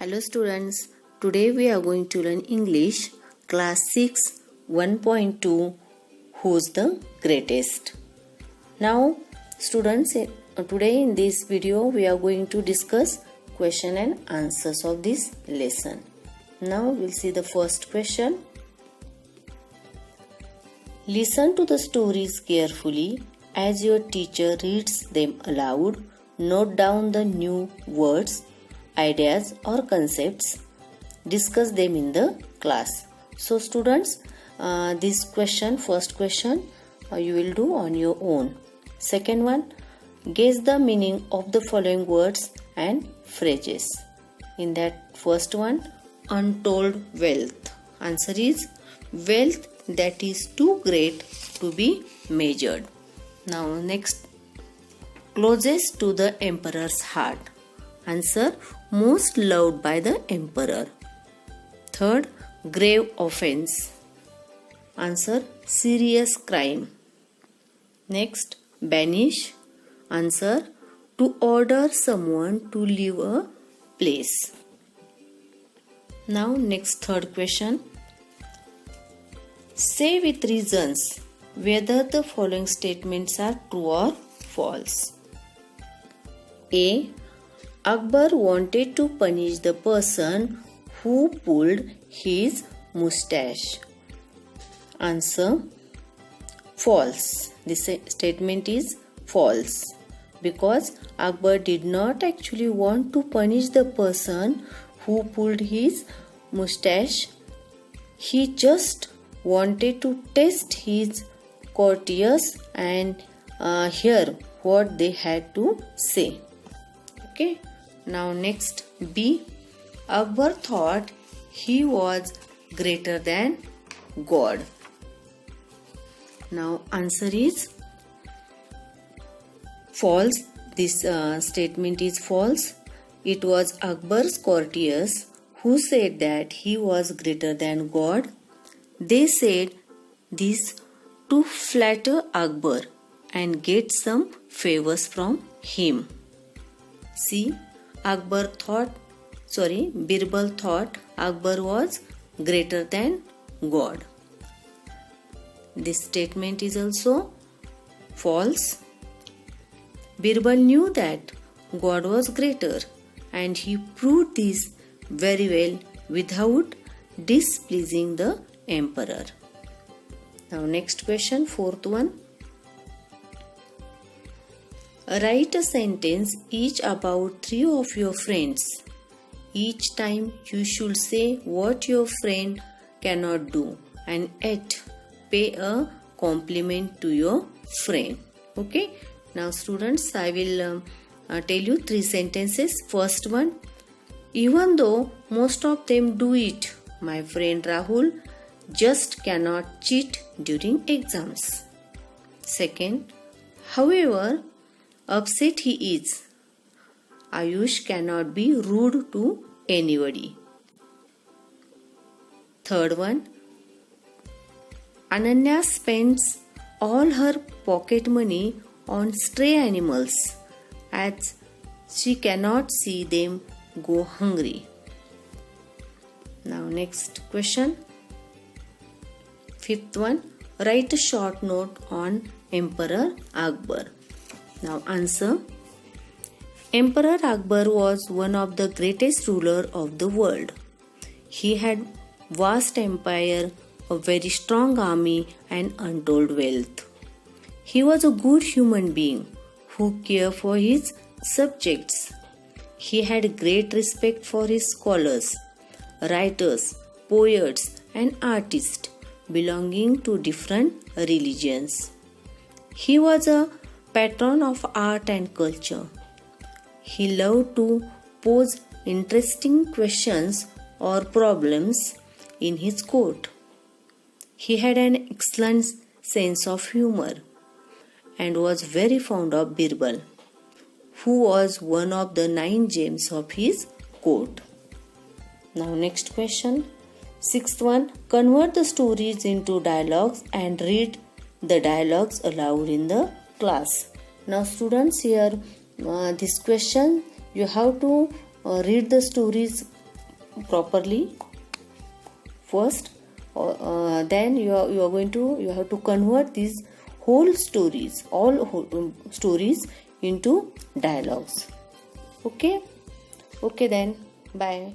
Hello students, today we are going to learn English class 6 1.2 Who's the Greatest. Now students, today in this video we are going to discuss question and answers of this lesson. Now we'll see the first question. Listen to the stories carefully as your teacher reads them aloud. Note down the new words, ideas or concepts. Discuss them in the class. So students, this question, first question, you will do on your own. Second one, guess the meaning of the following words and phrases. In that first one, untold wealth. Answer is wealth that is too great to be measured. Now next, closest to the emperor's heart. Answer, most loved by the emperor. Third, grave offense. Answer, serious crime. Next, banish. Answer, to order someone to leave a place. Now next, third question. Say with reasons whether the following statements are true or false. A. Akbar wanted to punish the person who pulled his mustache. Answer, false. This statement is false because Akbar did not actually want to punish the person who pulled his mustache. He just wanted to test his courtiers and hear what they had to say. Okay. Now next, B. Akbar thought he was greater than God. Now answer is false. This statement is false. It was Akbar's courtiers who said that he was greater than God. They said this to flatter Akbar and get some favors from him. See, Birbal thought Akbar was greater than God. This statement is also false. Birbal knew that God was greater and he proved this very well without displeasing the emperor. Now next question, fourth one. Write a sentence each about three of your friends. Each time you should say what your friend cannot do and yet pay a compliment to your friend. Okay. Now students, I will tell you three sentences. First one, even though most of them do it, my friend Rahul just cannot cheat during exams. Second, however upset he is, Ayush cannot be rude to anybody. Third one, Ananya spends all her pocket money on stray animals as she cannot see them go hungry. Now next question. Fifth one, write a short note on Emperor Akbar. Now answer, Emperor Akbar was one of the greatest ruler of the world. He had vast empire, a very strong army and untold wealth. He was a good human being who cared for his subjects. He had great respect for his scholars, writers, poets and artists belonging to different religions. He was a patron of art and culture. He loved to pose interesting questions or problems in his court. He had an excellent sense of humor and was very fond of Birbal, who was one of the 9 gems of his court. Now next question. Sixth one, convert the stories into dialogues and read the dialogues aloud in the class. Now students, here this question you have to read the stories properly first, then you have to convert these whole stories, stories into dialogues. Okay then, bye.